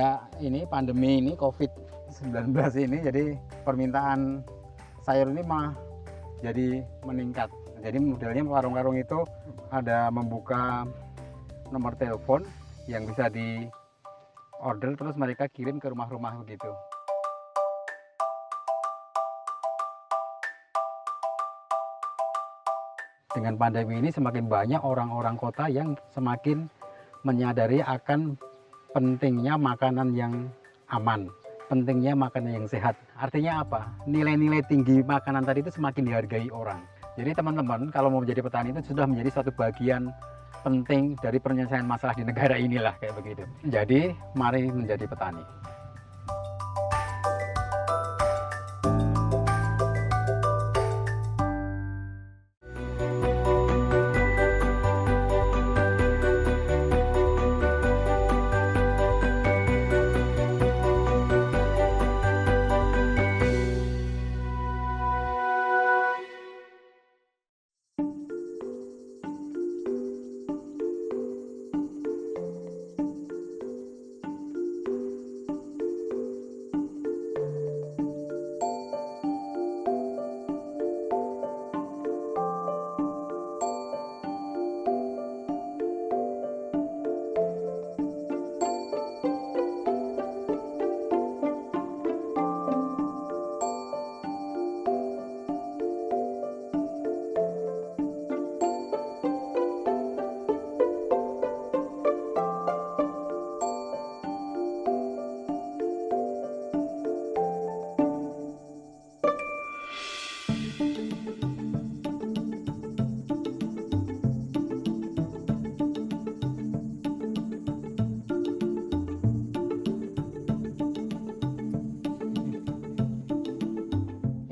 Sejak ini pandemi ini COVID-19 ini, jadi permintaan sayur ini malah jadi meningkat. Jadi modelnya warung-warung itu ada membuka nomor telepon yang bisa di order terus mereka kirim ke rumah-rumah begitu. Dengan pandemi ini semakin banyak orang-orang kota yang semakin menyadari akan pentingnya makanan yang aman, pentingnya makanan yang sehat. Artinya apa? Nilai-nilai tinggi makanan tadi itu semakin dihargai orang. Jadi teman-teman kalau mau menjadi petani itu sudah menjadi suatu bagian penting dari penyelesaian masalah di negara inilah kayak begitu. Jadi mari menjadi petani.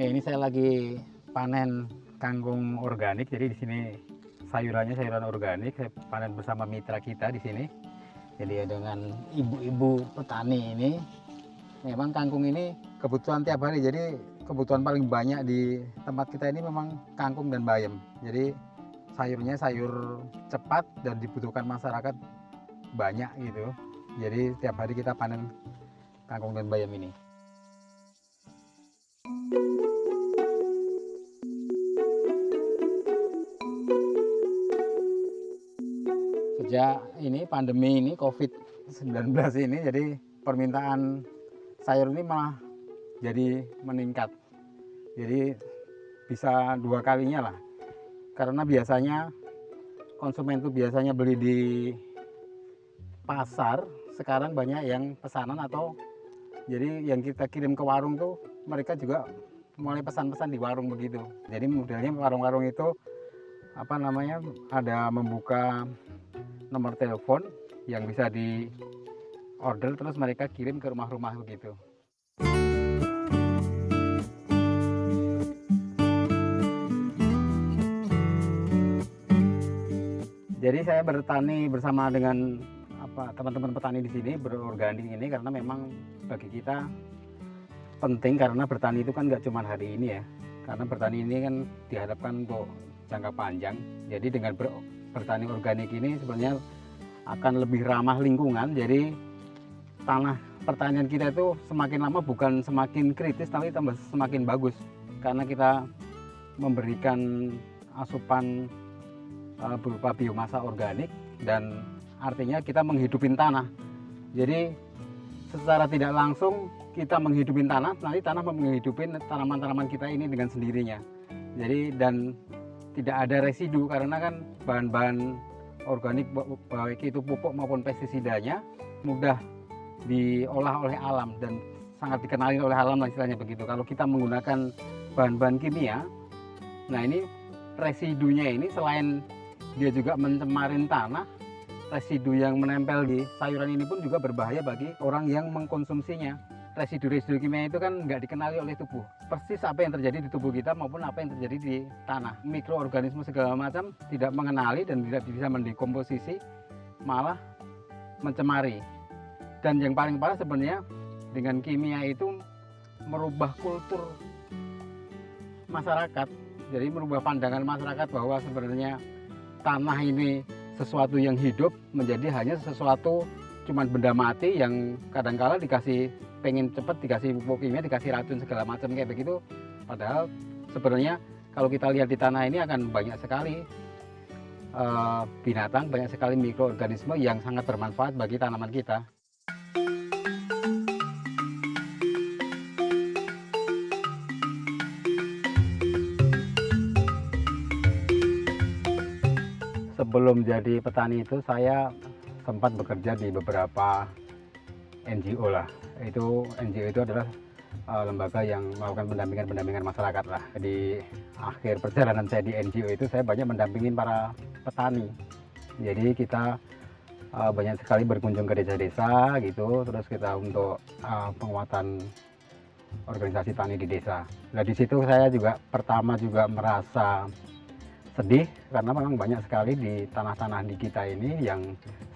Ini saya lagi panen kangkung organik. Jadi di sini sayurannya sayuran organik. Saya panen bersama mitra kita di sini. Jadi dengan ibu-ibu petani ini, memang kangkung ini kebutuhan tiap hari. Jadi kebutuhan paling banyak di tempat kita ini memang kangkung dan bayam. Jadi sayurnya sayur cepat dan dibutuhkan masyarakat banyak gitu. Jadi tiap hari kita panen kangkung dan bayam ini. Sejak ini pandemi ini COVID-19 ini, jadi permintaan sayur ini malah jadi meningkat. Jadi bisa 2 kalinya lah. Karena biasanya konsumen itu biasanya beli di pasar, sekarang banyak yang pesanan atau jadi yang kita kirim ke warung tuh mereka juga mulai pesan-pesan di warung begitu. Jadi modelnya warung-warung itu ada membuka nomor telepon yang bisa di order terus mereka kirim ke rumah-rumah begitu. Jadi saya bertani bersama dengan teman-teman petani di sini, berorganik ini karena memang bagi kita penting, karena bertani itu kan nggak cuma hari ini ya. Karena bertani ini kan diharapkan untuk jangka panjang. Jadi dengan bertani organik ini sebenarnya akan lebih ramah lingkungan. Jadi tanah pertanian kita itu semakin lama bukan semakin kritis tapi tambah semakin bagus karena kita memberikan asupan berupa biomasa organik, dan artinya kita menghidupin tanah. Jadi secara tidak langsung kita menghidupin tanah, nanti tanah menghidupin tanaman-tanaman kita ini dengan sendirinya. Jadi dan tidak ada residu karena kan bahan-bahan organik baik itu pupuk maupun pestisidanya mudah diolah oleh alam dan sangat dikenali oleh alam lah istilahnya begitu. Kalau kita menggunakan bahan-bahan kimia, nah ini residunya ini selain dia juga mencemarin tanah, residu yang menempel di sayuran ini pun juga berbahaya bagi orang yang mengkonsumsinya. Residu-residu kimia itu kan nggak dikenali oleh tubuh. Persis apa yang terjadi di tubuh kita maupun apa yang terjadi di tanah. Mikroorganisme segala macam tidak mengenali dan tidak bisa mendekomposisi, malah mencemari. Dan yang paling parah sebenarnya dengan kimia itu merubah kultur masyarakat. Jadi merubah pandangan masyarakat bahwa sebenarnya tanah ini sesuatu yang hidup menjadi hanya sesuatu cuman benda mati yang kadangkala dikasih pengen cepet dikasih pupuk kimia, dikasih racun segala macam kayak begitu. Padahal sebenarnya kalau kita lihat di tanah ini akan banyak sekali binatang, banyak sekali mikroorganisme yang sangat bermanfaat bagi tanaman kita. Sebelum jadi petani itu saya sempat bekerja di beberapa NGO lah. Itu NGO itu adalah lembaga yang melakukan pendampingan masyarakat lah. Di akhir perjalanan saya di NGO itu saya banyak mendampingin para petani. Jadi kita banyak sekali berkunjung ke desa-desa gitu, terus kita untuk penguatan organisasi tani di desa. Nah di situ saya juga pertama juga merasa sedih karena memang banyak sekali di tanah-tanah di kita ini yang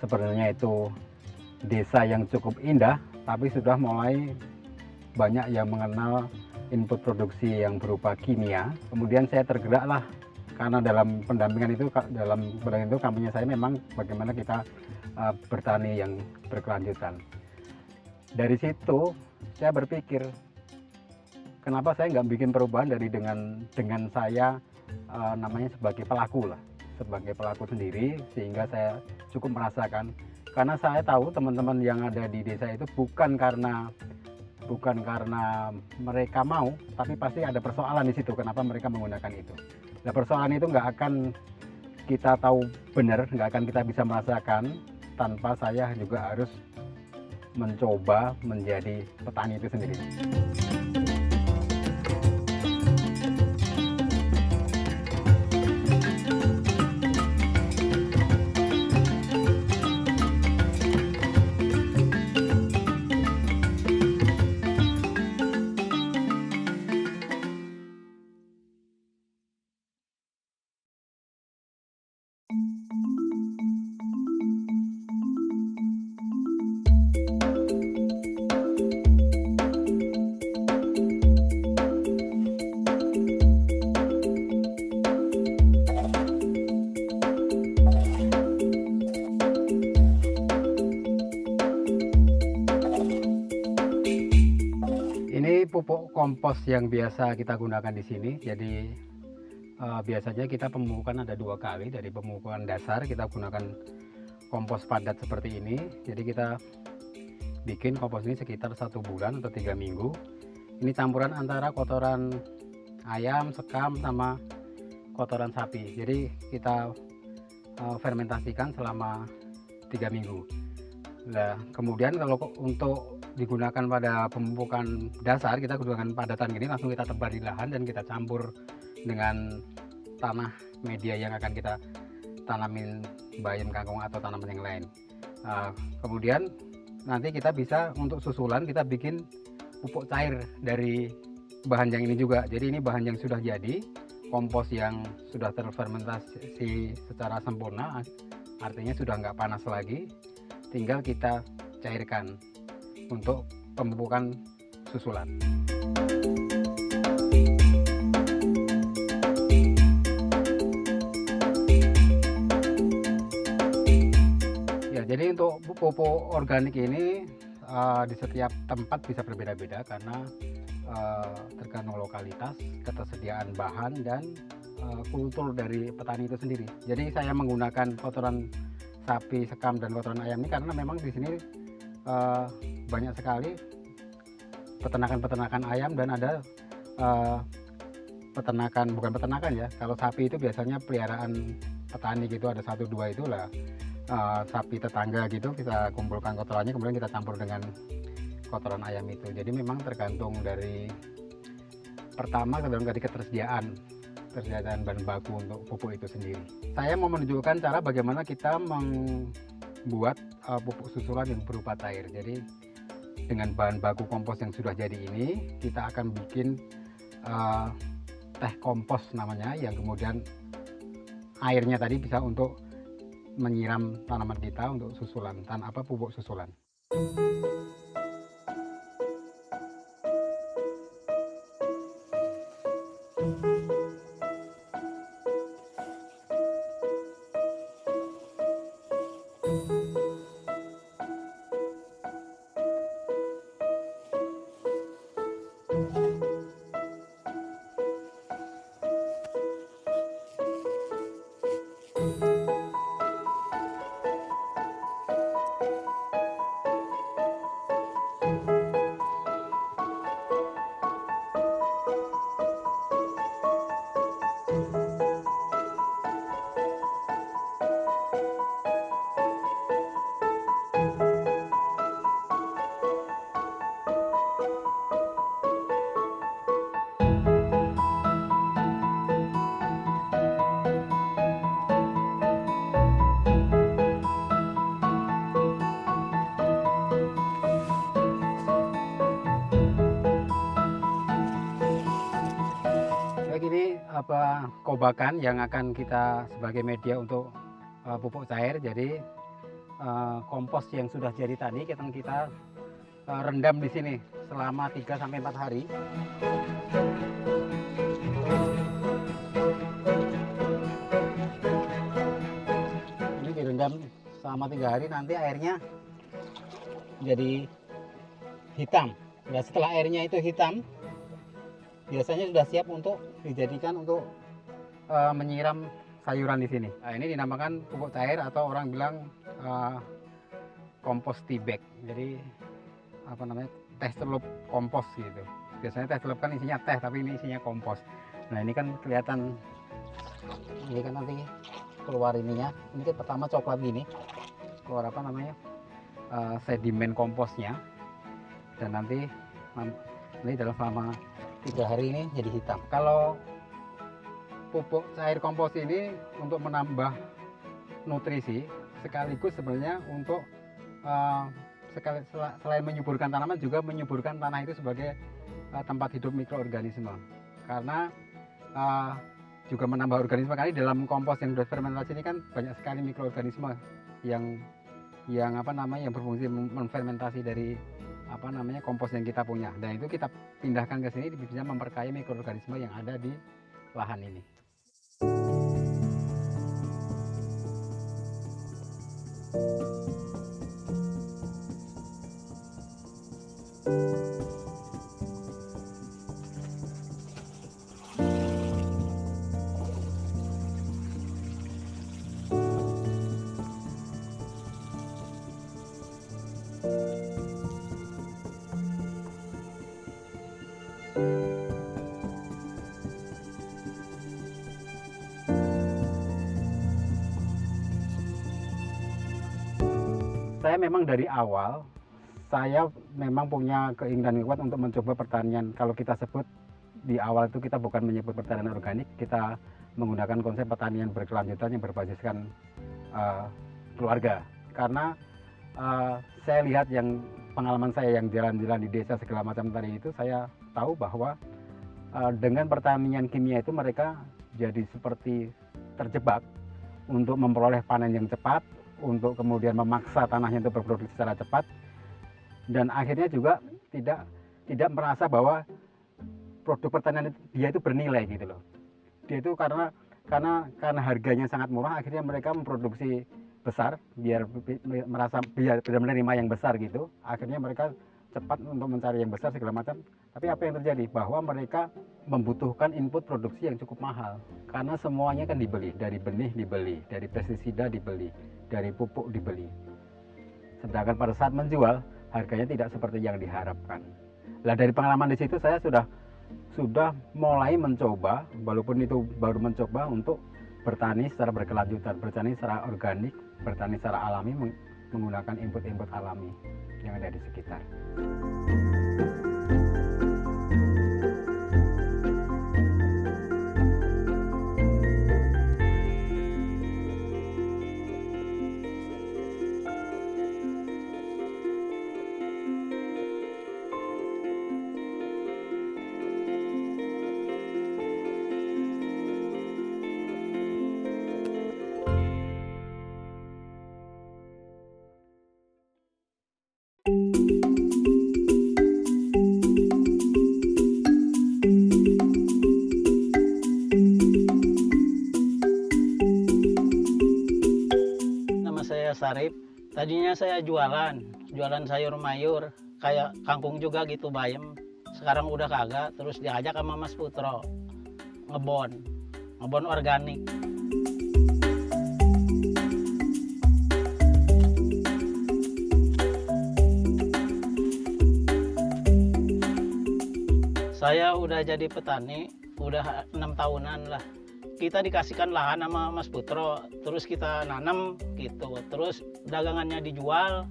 sebenarnya itu desa yang cukup indah, tapi sudah mulai banyak yang mengenal input produksi yang berupa kimia. Kemudian saya tergeraklah karena dalam pendampingan itu, kampanye saya memang bagaimana kita bertani yang berkelanjutan. Dari situ saya berpikir, kenapa saya nggak bikin perubahan dari dengan saya namanya sebagai pelaku lah, sebagai pelaku sendiri, sehingga saya cukup merasakan. Karena saya tahu teman-teman yang ada di desa itu bukan karena mereka mau, tapi pasti ada persoalan di situ kenapa mereka menggunakan itu. Nah persoalan itu nggak akan kita tahu benar, nggak akan kita bisa merasakan tanpa saya juga harus mencoba menjadi petani itu sendiri. Ini pupuk kompos yang biasa kita gunakan di sini. Jadi biasanya kita pemupukan ada 2 kali. Dari pemupukan dasar kita gunakan kompos padat seperti ini. Jadi kita bikin kompos ini sekitar 1 bulan atau 3 minggu. Ini campuran antara kotoran ayam, sekam, sama kotoran sapi. Jadi kita fermentasikan selama 3 minggu. Nah, kemudian kalau untuk digunakan pada pemupukan dasar, kita gunakan padatan gini, langsung kita tebar di lahan dan kita campur dengan tanah media yang akan kita tanamin bayam kangkung atau tanaman yang lain. Kemudian nanti kita bisa untuk susulan kita bikin pupuk cair dari bahan yang ini juga. Jadi ini bahan yang sudah jadi, kompos yang sudah terfermentasi secara sempurna, artinya sudah nggak panas lagi, tinggal kita cairkan untuk pemupukan susulan. Ya, jadi untuk pupuk organik ini di setiap tempat bisa berbeda-beda karena tergantung lokalitas, ketersediaan bahan, dan kultur dari petani itu sendiri. Jadi saya menggunakan kotoran sapi, sekam, dan kotoran ayam ini karena memang di sini banyak sekali peternakan ayam, dan ada bukan peternakan ya, kalau sapi itu biasanya peliharaan petani gitu, ada 1-2 itulah sapi tetangga gitu, kita kumpulkan kotorannya kemudian kita campur dengan kotoran ayam itu. Jadi memang tergantung dari pertama dari ketersediaan bahan baku untuk pupuk itu sendiri. Saya mau menunjukkan cara bagaimana kita membuat pupuk susulan yang berupa cair. Jadi dengan bahan baku kompos yang sudah jadi ini, kita akan bikin teh kompos namanya, yang kemudian airnya tadi bisa untuk menyiram tanaman kita untuk susulan, pupuk susulan. kobakan yang akan kita sebagai media untuk pupuk cair. Jadi kompos yang sudah jadi tadi kita rendam di sini selama 3 sampai 4 hari. Ini direndam selama 3 hari, nanti airnya jadi hitam. Ya, setelah airnya itu hitam, biasanya sudah siap untuk dijadikan untuk menyiram sayuran di sini. Nah, ini dinamakan pupuk cair atau orang bilang kompos tea bag. Jadi apa namanya, teh celup kompos gitu. Biasanya teh celup kan isinya teh, tapi ini isinya kompos. Nah, ini kan kelihatan, ini kan nanti keluar ininya. Ini kan pertama coklat gini, keluar apa namanya, sedimen komposnya, dan nanti ini dalam selama 3 hari ini jadi hitam. Kalau pupuk cair kompos ini untuk menambah nutrisi, sekaligus sebenarnya untuk selain menyuburkan tanaman, juga menyuburkan tanah itu sebagai tempat hidup mikroorganisme. Karena juga menambah organisme, karena dalam kompos yang sudah fermentasi ini kan banyak sekali mikroorganisme yang apa namanya, yang berfungsi menfermentasi dari apa namanya kompos yang kita punya. Dan itu kita pindahkan ke sini, bisa memperkaya mikroorganisme yang ada di lahan ini. Saya memang dari awal, saya memang punya keinginan yang kuat untuk mencoba pertanian. Kalau kita sebut di awal itu, kita bukan menyebut pertanian organik, kita menggunakan konsep pertanian berkelanjutan yang berbasiskan keluarga. Karena saya lihat pengalaman saya yang jalan-jalan di desa segala macam tadi itu, saya tahu bahwa dengan pertanian kimia itu mereka jadi seperti terjebak untuk memperoleh panen yang cepat, untuk kemudian memaksa tanahnya untuk berproduksi secara cepat, dan akhirnya juga tidak merasa bahwa produk pertanian dia itu bernilai gitu loh. Dia itu karena harganya sangat murah, akhirnya mereka memproduksi besar biar menerima yang besar gitu. Akhirnya mereka cepat untuk mencari yang besar segala macam. Tapi apa yang terjadi? Bahwa mereka membutuhkan input produksi yang cukup mahal, karena semuanya kan dibeli, dari benih dibeli, dari pestisida dibeli, dari pupuk dibeli. Sedangkan pada saat menjual, harganya tidak seperti yang diharapkan. Nah, dari pengalaman di situ saya sudah mulai mencoba, walaupun itu baru mencoba, untuk bertani secara berkelanjutan, bertani secara organik, bertani secara alami, menggunakan input-input alami yang ada di sekitar. Sarip. Tadinya saya jualan sayur mayur, kayak kangkung juga gitu, bayam. Sekarang udah kagak, terus diajak sama Mas Putro ngebon organik. Saya udah jadi petani, udah 6 tahunan lah. Kita dikasihkan lahan sama Mas Putro, terus kita nanam gitu, terus dagangannya dijual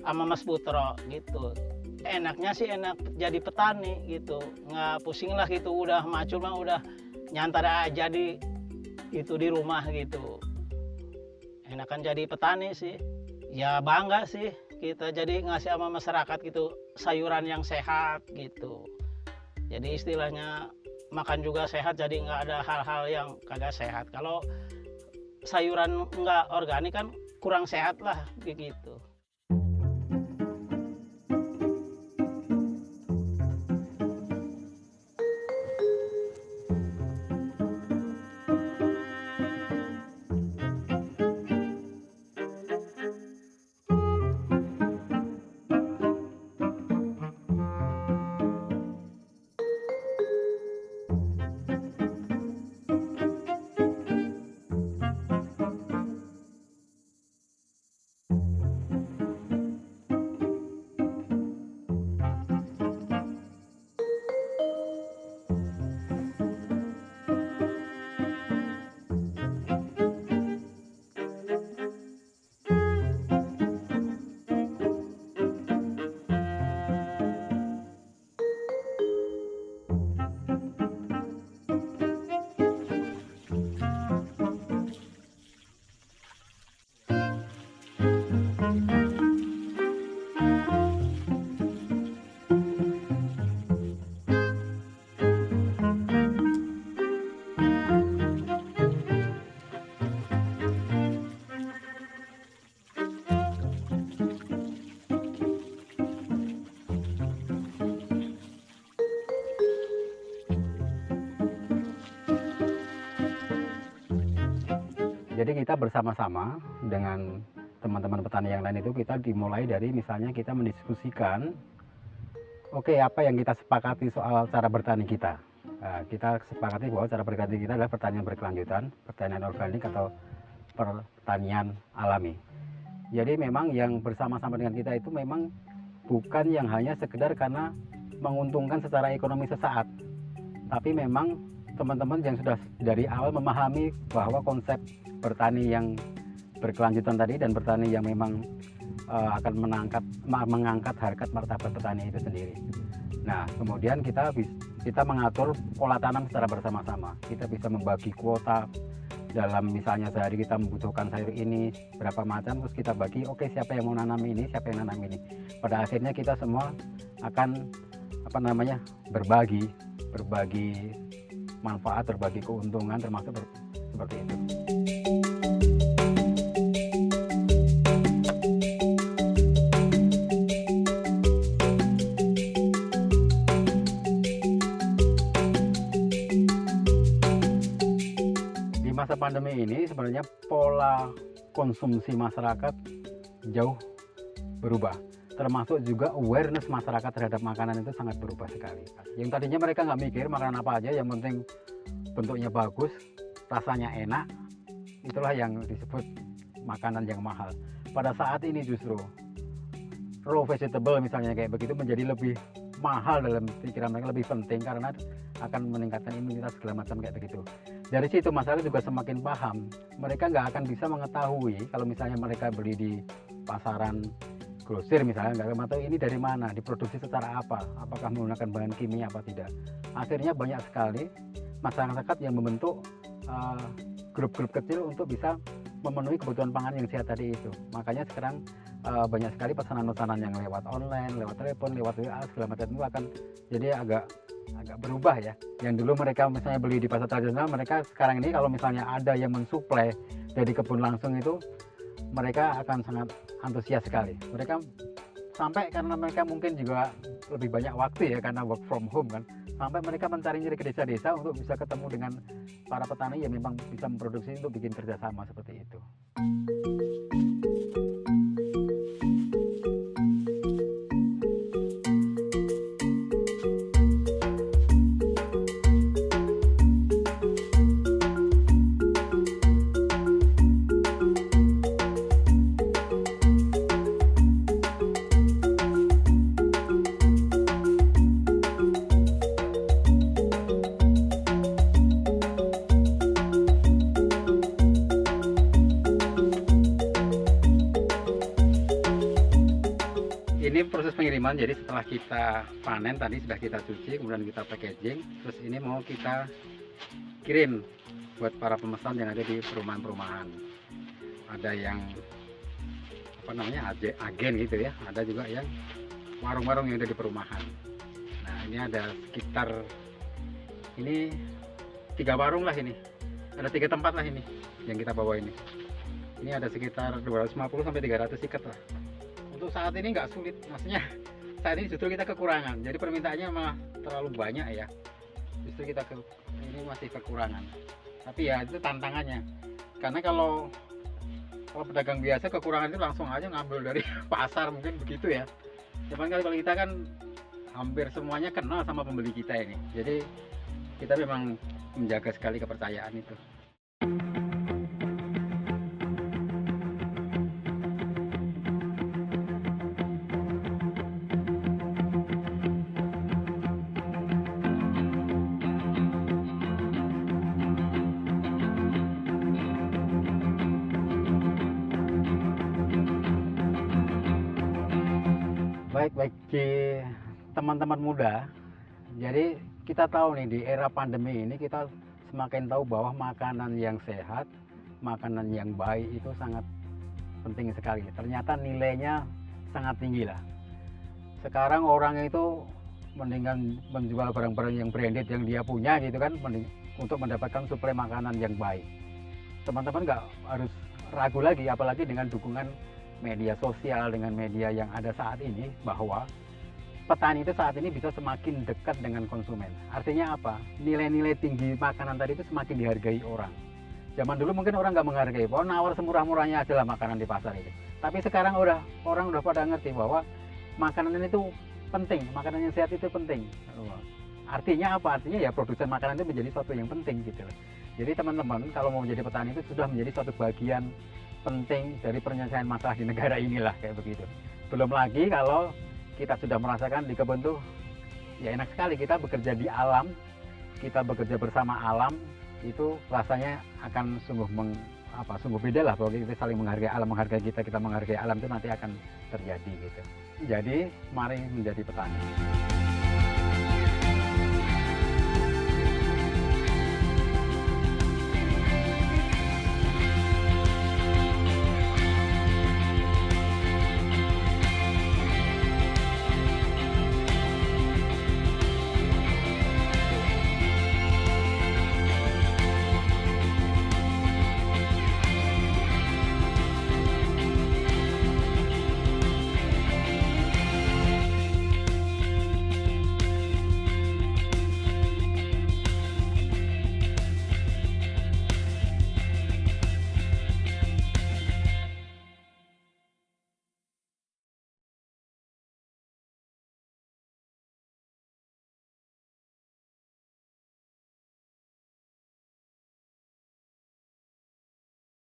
sama Mas Putro gitu. Enaknya sih enak jadi petani gitu, nggak pusing lah gitu, udah macul mah udah nyantar aja di rumah gitu. Enakan jadi petani sih, ya bangga sih kita jadi ngasih sama masyarakat gitu sayuran yang sehat gitu. Jadi istilahnya makan juga sehat, jadi nggak ada hal-hal yang kagak sehat. Kalau sayuran nggak organik kan kurang sehat lah begitu. Jadi kita bersama-sama dengan teman-teman petani yang lain itu kita dimulai dari misalnya kita mendiskusikan, oke, apa yang kita sepakati soal cara bertani kita. Nah, kita sepakati bahwa cara bertani kita adalah pertanian berkelanjutan, pertanian organik atau pertanian alami. Jadi memang yang bersama-sama dengan kita itu memang bukan yang hanya sekedar karena menguntungkan secara ekonomi sesaat, tapi memang teman-teman yang sudah dari awal memahami bahwa konsep bertani yang berkelanjutan tadi dan bertani yang memang akan mengangkat harkat martabat petani itu sendiri. Nah, kemudian kita mengatur pola tanam secara bersama-sama. Kita bisa membagi kuota dalam misalnya sehari kita membutuhkan sayur ini berapa macam, terus kita bagi, oke, siapa yang mau nanam ini, siapa yang nanam ini. Pada akhirnya kita semua akan berbagi manfaat, berbagi keuntungan, termasuk seperti itu. Di masa pandemi ini sebenarnya pola konsumsi masyarakat jauh berubah, termasuk juga awareness masyarakat terhadap makanan itu sangat berubah sekali. Yang tadinya mereka nggak mikir makanan apa aja, yang penting bentuknya bagus, rasanya enak, itulah yang disebut makanan yang mahal. Pada saat ini justru raw vegetable misalnya kayak begitu menjadi lebih mahal dalam pikiran mereka, lebih penting karena akan meningkatkan imunitas segala macam kayak begitu. Dari situ masyarakat juga semakin paham, mereka nggak akan bisa mengetahui kalau misalnya mereka beli di pasaran grosir misalnya, nggak tahu ini dari mana, diproduksi secara apa, apakah menggunakan bahan kimia apa tidak. Akhirnya banyak sekali masyarakat yang membentuk grup-grup kecil untuk bisa memenuhi kebutuhan pangan yang sehat tadi itu. Makanya sekarang banyak sekali pesanan-pesanan yang lewat online, lewat telepon, lewat WA segala macam itu akan jadi agak berubah ya. Yang dulu mereka misalnya beli di pasar tradisional, mereka sekarang ini kalau misalnya ada yang mensuplai dari kebun langsung itu, mereka akan sangat antusias sekali. Mereka sampai karena mereka mungkin juga lebih banyak waktu ya karena work from home kan, sampai mereka mencari ke desa-desa untuk bisa ketemu dengan para petani yang memang bisa memproduksi untuk bikin kerjasama seperti itu. Ini proses pengiriman, jadi setelah kita panen tadi sudah kita cuci, kemudian kita packaging, terus ini mau kita kirim buat para pemesan yang ada di perumahan-perumahan. Ada yang agen gitu ya, ada juga yang warung-warung yang ada di perumahan. Nah, ini ada sekitar Ini 3 warung lah ini. Ada 3 tempat lah ini yang kita bawa ini. Ini ada sekitar 250 sampai 300 ikat lah. Untuk saat ini nggak sulit, maksudnya saat ini justru kita kekurangan. Jadi permintaannya malah terlalu banyak ya. Justru kita ini masih kekurangan. Tapi ya itu tantangannya. Karena kalau pedagang biasa kekurangan itu langsung aja ngambil dari pasar mungkin begitu ya. Cuman kalau kita kan hampir semuanya kenal sama pembeli kita ini. Jadi kita memang menjaga sekali kepercayaan itu. Baik bagi teman-teman muda, jadi kita tahu nih di era pandemi ini kita semakin tahu bahwa makanan yang sehat, makanan yang baik itu sangat penting sekali. Ternyata nilainya sangat tinggi lah. Sekarang orang itu mendingan menjual barang-barang yang branded yang dia punya gitu kan, untuk mendapatkan suplai makanan yang baik. Teman-teman nggak harus ragu lagi, apalagi dengan dukungan media sosial, dengan media yang ada saat ini, bahwa petani itu saat ini bisa semakin dekat dengan konsumen. Artinya apa? Nilai-nilai tinggi makanan tadi itu semakin dihargai orang. Zaman dulu mungkin orang nggak menghargai, bahwa nawar semurah-murahnya aja lah makanan di pasar itu. Tapi sekarang orang udah pada ngerti bahwa makanan itu penting, makanan yang sehat itu penting. Artinya apa? Artinya ya produsen makanan itu menjadi suatu yang penting gitu. Jadi teman-teman kalau mau menjadi petani itu sudah menjadi suatu bagian penting dari penyelesaian masalah di negara inilah, kayak begitu. Belum lagi kalau kita sudah merasakan di kebun tuh ya enak sekali, kita bekerja di alam, kita bekerja bersama alam, itu rasanya akan sungguh beda lah, bahwa kita saling menghargai alam, menghargai kita menghargai alam, itu nanti akan terjadi gitu. Jadi mari menjadi petani.